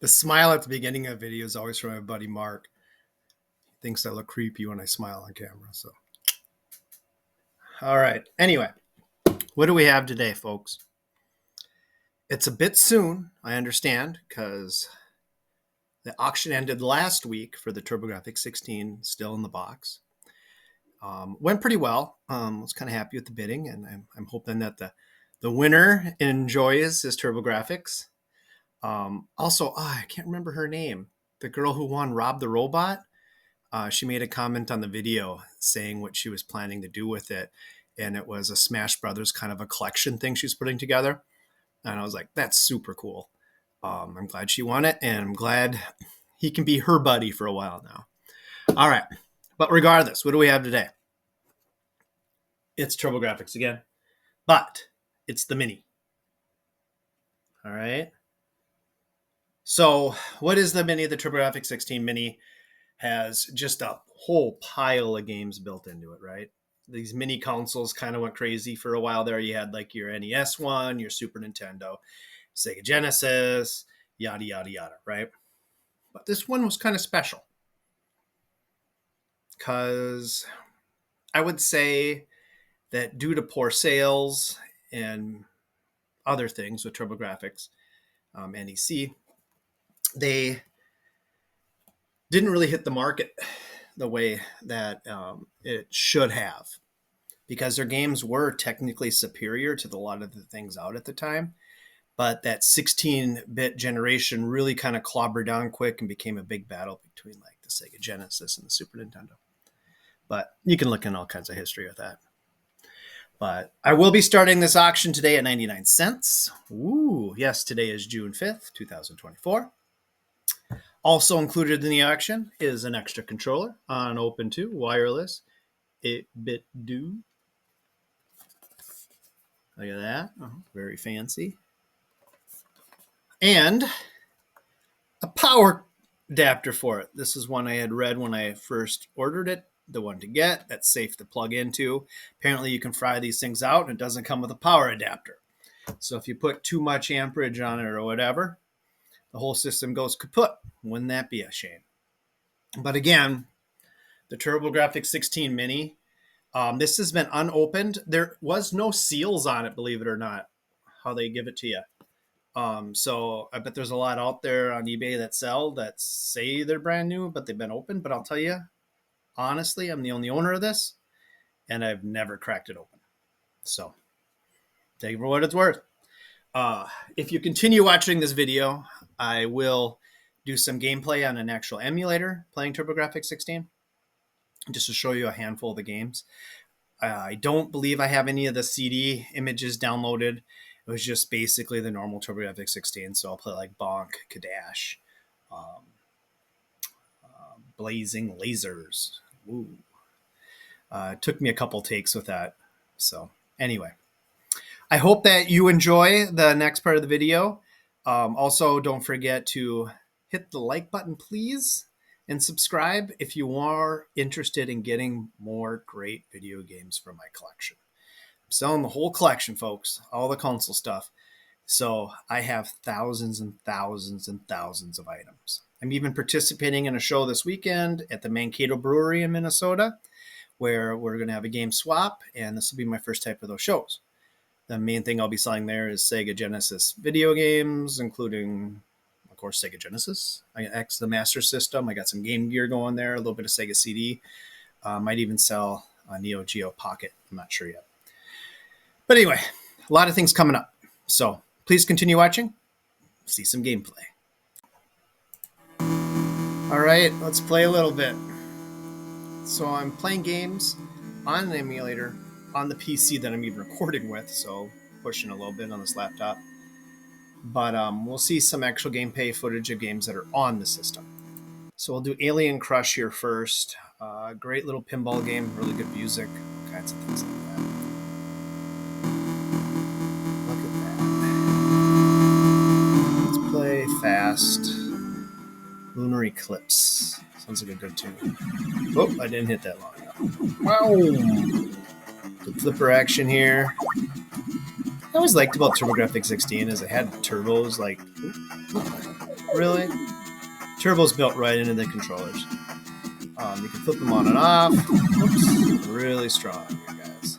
The smile at the beginning of the video is always from my buddy Mark. He thinks I look creepy when I smile on camera. So, all right. Anyway, what do we have today, folks? It's a bit soon, I understand, because the auction ended last week for the TurboGrafx-16, still in the box. Went pretty well. Was kind of happy with the bidding, and I'm hoping that the winner enjoys his TurboGrafx. Also, I can't remember her name. The girl who won Rob the Robot. She made a comment on the video saying what she was planning to do with it. And it was a Smash Brothers kind of a collection thing she's putting together. And I was like, that's super cool. I'm glad she won it. And I'm glad he can be her buddy for a while now. All right. But regardless, what do we have today? It's TurboGrafx again. But it's the Mini. All right. So what is the Mini? The TurboGrafx-16 Mini has just a whole pile of games built into it, right? These mini consoles kind of went crazy for a while there. You had like your NES one, your Super Nintendo, Sega Genesis, yada, yada, yada, right? But this one was kind of special because I would say that due to poor sales and other things with TurboGrafx, NEC, they didn't really hit the market the way that it should have, because their games were technically superior to a lot of the things out at the time. But that 16-bit generation really kind of clobbered down quick and became a big battle between like the Sega Genesis and the Super Nintendo. But you can look in all kinds of history with that. But I will be starting this auction today at 99 cents. Ooh, yes, today is June 5th, 2024. Also included in the auction is an extra controller on Open 2 wireless 8-bit do. Look at that. Oh, very fancy. And a power adapter for it. This is one I had read when I first ordered it. The one to get that's safe to plug into. Apparently you can fry these things out and it doesn't come with a power adapter. So if you put too much amperage on it or whatever, the whole system goes kaput. Wouldn't that be a shame? But again, the TurboGrafx-16 Mini, this has been unopened. There was no seals on it, believe it or not, how they give it to you. So I bet there's a lot out there on eBay that sell that say they're brand new, but they've been opened. But I'll tell you, honestly, I'm the only owner of this, and I've never cracked it open. So take it for what it's worth. If you continue watching this video, I will do some gameplay on an actual emulator playing TurboGrafx-16, just to show you a handful of the games. I don't believe I have any of the CD images downloaded. It was just basically the normal TurboGrafx-16. So I'll play like Bonk, Kadash, Blazing Lasers. Ooh. It took me a couple takes with that. So anyway, I hope that you enjoy the next part of the video. Also, don't forget to hit the like button, please, and subscribe if you are interested in getting more great video games from my collection. I'm selling the whole collection, folks, all the console stuff. So I have thousands and thousands and thousands of items. I'm even participating in a show this weekend at the Mankato Brewery in Minnesota, where we're going to have a game swap, and this will be my first type of those shows. The main thing I'll be selling there is Sega Genesis video games, including, of course, Sega Genesis. I got the Master System. I got some Game Gear going there, a little bit of Sega CD. Might even sell a Neo Geo Pocket. I'm not sure yet. But anyway, a lot of things coming up. So please continue watching. See some gameplay. All right, let's play a little bit. So I'm playing games on an emulator on the PC that I'm even recording with, so pushing a little bit on this laptop. But we'll see some actual gameplay footage of games that are on the system. So we'll do Alien Crush here first. Great little pinball game, really good music, all kinds of things like that. Look at that. Let's play fast. Lunar Eclipse. Sounds like a good tune. Oh, I didn't hit that long enough. Wow! Good flipper action here. I always liked about TurboGrafx-16 is it had turbos like Really? Turbo's built right into the controllers. You can flip them on and off. Oops, really strong, you guys.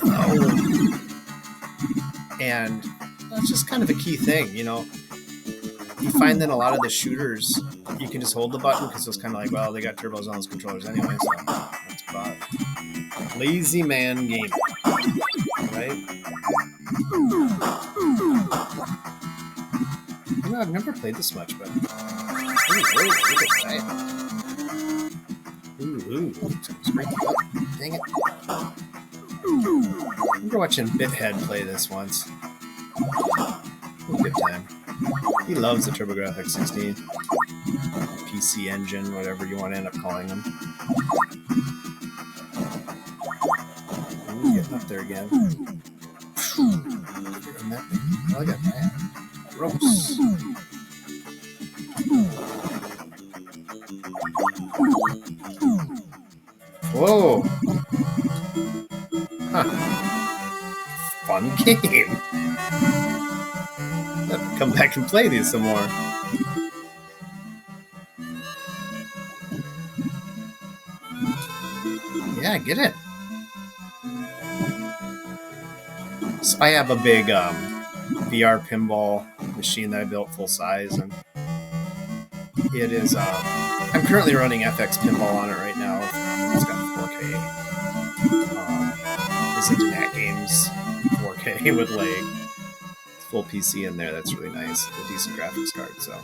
Oh. And that's just kind of a key thing, you know. You find that a lot of the shooters, you can just hold the button because it's kind of like, well, they got turbos on those controllers anyway, so that's about it. Lazy man gaming, right? You know, I've never played this much, but ooh, look at that. Ooh, dang it. I remember watching Bithead play this once. Good time. He loves the TurboGrafx-16. PC Engine, whatever you want to end up calling them. Ooh, getting up there again. Look at that. Gross. Whoa. Huh. Fun game. Come back and play these some more. Yeah, get it. So I have a big VR pinball machine that I built full size, and it is. I'm currently running FX pinball on it right now. It's got 4K. It's Internet Games 4K with lag. It's full PC in there. That's really nice. A decent graphics card. So,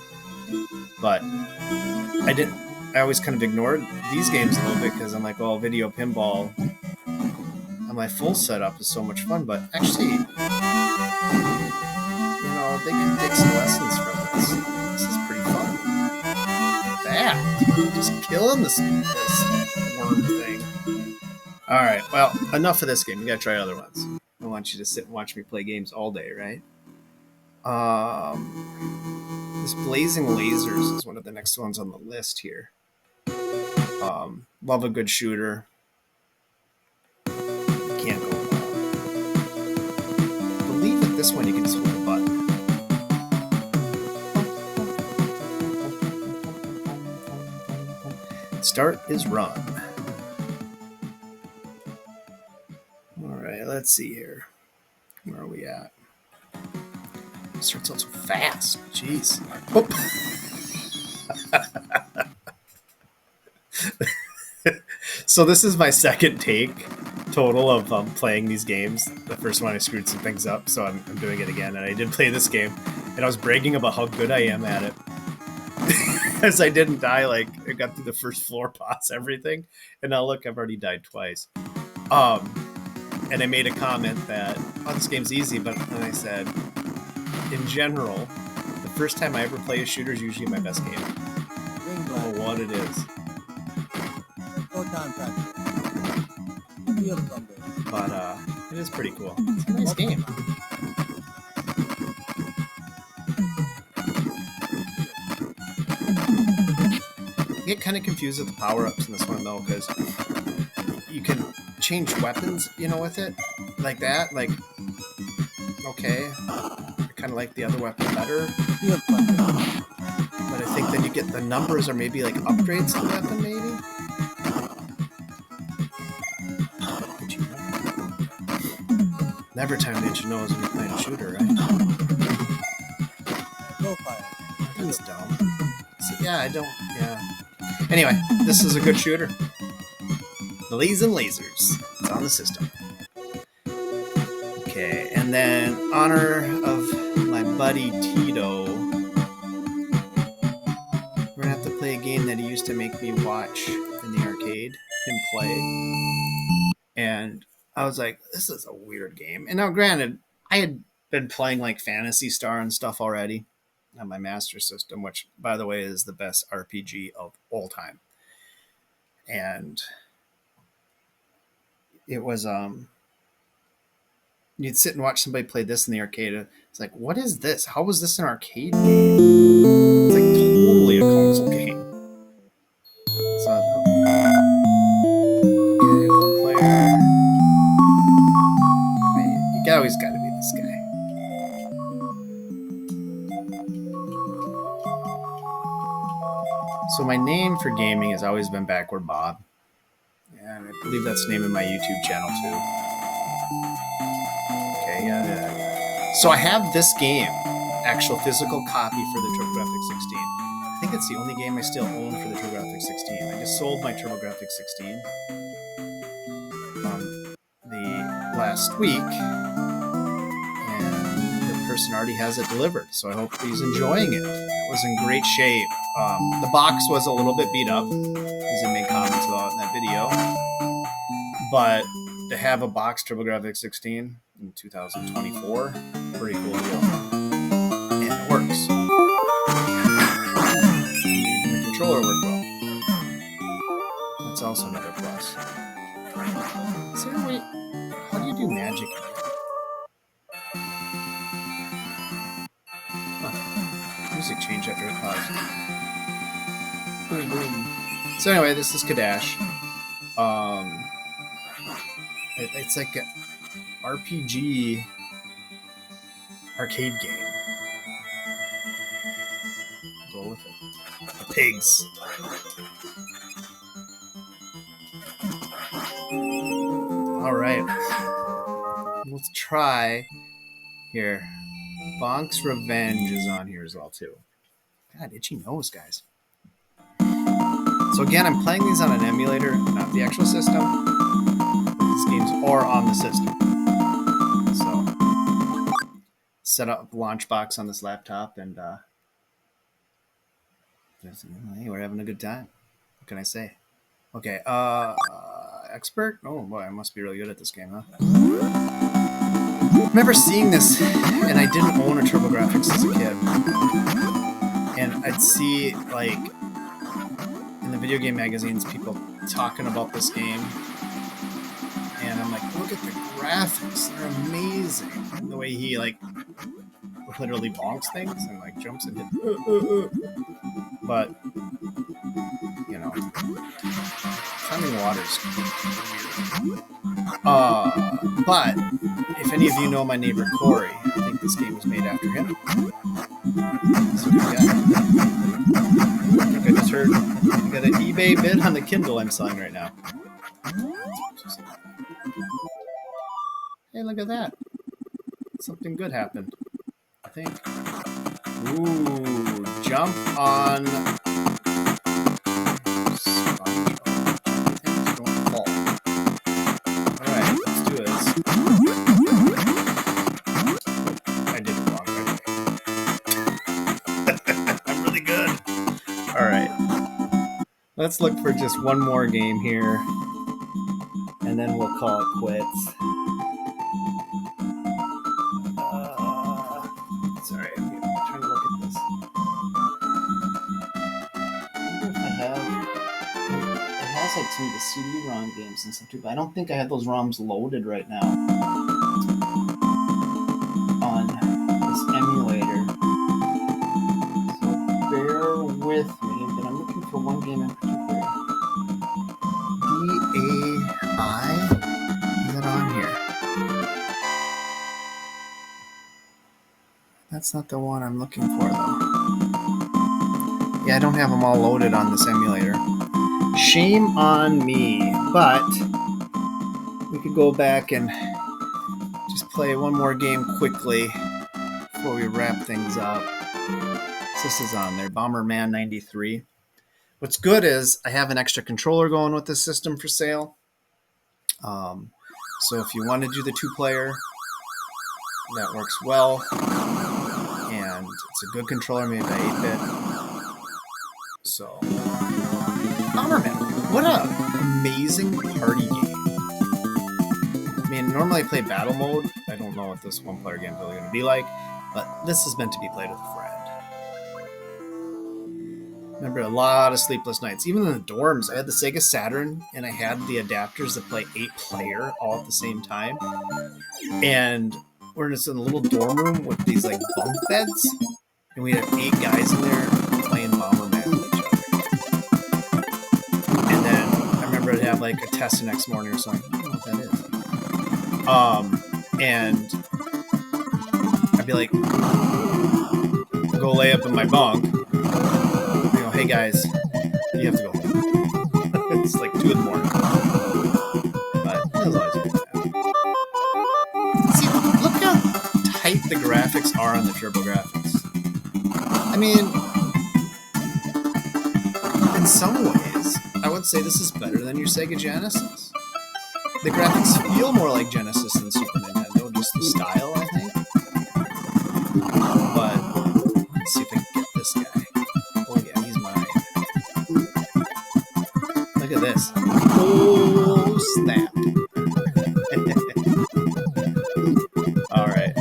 but I always kind of ignored these games a little bit because I'm like, well, video pinball on my full setup is so much fun, but actually, you know, they can take some lessons from this. This is pretty fun. That just killing this worm thing. All right, well, enough of this game. We gotta try other ones. I want you to sit and watch me play games all day, right? This Blazing Lasers is one of the next ones on the list here. Love a good shooter. Can't go wrong. I believe that this one you can just hold the button. Start is run. All right, let's see here. Where are we at? It starts out so fast. Jeez. Oh. So this is my second take total of playing these games. The first one I screwed some things up, so I'm doing it again. And I did play this game, and I was bragging about how good I am at it. As I didn't die, like I got through the first floor boss, everything, and now look, I've already died twice. And I made a comment that, oh, this game's easy, but then I said, in general, the first time I ever play a shooter is usually my best game. I don't know what it is. But it is pretty cool. It's a nice game. I get kind of confused with the power-ups in this one, though, because you can change weapons, you know, with it. Like that. Like, okay. I kind of like the other weapon better. But I think then you get the numbers or maybe like upgrades to the weapon, maybe? Never time did you know when you're playing a shooter, right? That's dumb. So, yeah, I don't. Yeah. Anyway, this is a good shooter. Blazing Lasers. It's on the system. Okay, and then honor of my buddy Tito. We're gonna have to play a game that he used to make me watch in the arcade, him play. And I was like, this is a weird game. And now, granted, I had been playing like Phantasy Star and stuff already on my Master System, which, by the way, is the best RPG of all time. And it was, you'd sit and watch somebody play this in the arcade. It's like, what is this? How was this an arcade game? It's like totally a console game. So, okay, one player. You always got to be this guy. my name for gaming has always been Backward Bob. And I believe that's the name of my YouTube channel too. Okay, yeah. So I have this game, actual physical copy for the TurboGrafx-16. I think it's the only game I still own for the TurboGrafx-16. I just sold my TurboGrafx-16 the last week, and the person already has it delivered. So I hope he's enjoying it. It was in great shape. The box was a little bit beat up, as I made comments about in that video. But to have a box TurboGrafx-16 in 2024, pretty cool deal. And it works. The controller worked well. That's also another plus. So wait, how do you do magic? Huh. Music changed after a pause. Boom, boom. So anyway, this is Kadash. It's like an RPG arcade game. Go with it. The pigs. All right. Let's try here. Bonk's Revenge is on here as well too. God, itchy nose, guys. So again, I'm playing these on an emulator, not the actual system. These games are on the system. So set up Launchbox on this laptop, and hey, we're having a good time. What can I say? Okay, expert? Oh boy, I must be really good at this game, huh? I remember seeing this, and I didn't own a TurboGrafx as a kid. And I'd see, like, in the video game magazines, people talking about this game. And I'm like, look at the graphics, they're amazing. And the way he, like, literally bonks things and, like, jumps and hits. But, you know, climbing waters. But if any of you know my neighbor Corey, I think this game was made after him. He's a good guy. I think I just heard I got an eBay bid on the Kindle I'm selling right now. Hey, look at that. Something good happened, I think. Ooh, jump on SpongeBob. Don't fall. Alright, let's do this. I did it wrong right away. I'm really good. Alright. Let's look for just one more game here. And then we'll call it quits. Sorry, I'm trying to look at this. I wonder if I have... It has like some of the CD-ROM games and stuff too, but I don't think I have those ROMs loaded right now on this emulator. So bear with me, but I'm looking for one game in particular. DAI? Is that on here? That's not the one I'm looking for, though. Yeah, I don't have them all loaded on this emulator. Shame on me, but we could go back and just play one more game quickly before we wrap things up. This is on there, Bomberman 93. What's good is I have an extra controller going with this system for sale. So if you want to do the 2-player, that works well. And it's a good controller made by 8-bit. So, Bomberman, what an amazing party game. I mean, normally I play battle mode. I don't know what this 1-player game is really going to be like, but this is meant to be played with a friend. Remember a lot of sleepless nights. Even in the dorms, I had the Sega Saturn, and I had the adapters that play 8-player all at the same time. And we're just in a little dorm room with these like bunk beds, and we had 8 guys in there playing Bomberman with each other. And then I remember I'd have like a test the next morning or something. I don't know what that is. And I'd be like, go lay up in my bunk. I go, hey guys, I mean, in some ways, I would say this is better than your Sega Genesis. The graphics feel more like Genesis than Super Nintendo, just the style, I think. But let's see if I can get this guy. Oh yeah, he's mine. Look at this. Oh snap! All right.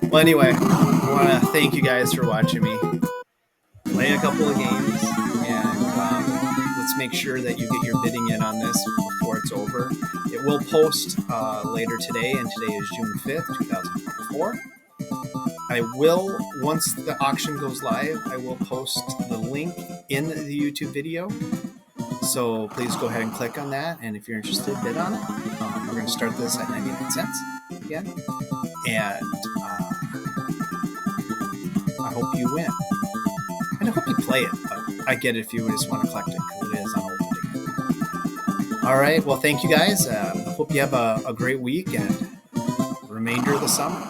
Well, anyway, I want to thank you guys for watching me play a couple of games, and let's make sure that you get your bidding in on this before it's over. It will post later today, and today is June 5th, 2024. I will, once the auction goes live, I will post the link in the YouTube video. So please go ahead and click on that, and if you're interested, bid on it. We're going to start this at 99 cents again, and I hope you win. And I hope you play it, but I get it if you just want to collect it, because it is unopened again. All right, well, thank you guys. I hope you have a great week and remainder of the summer.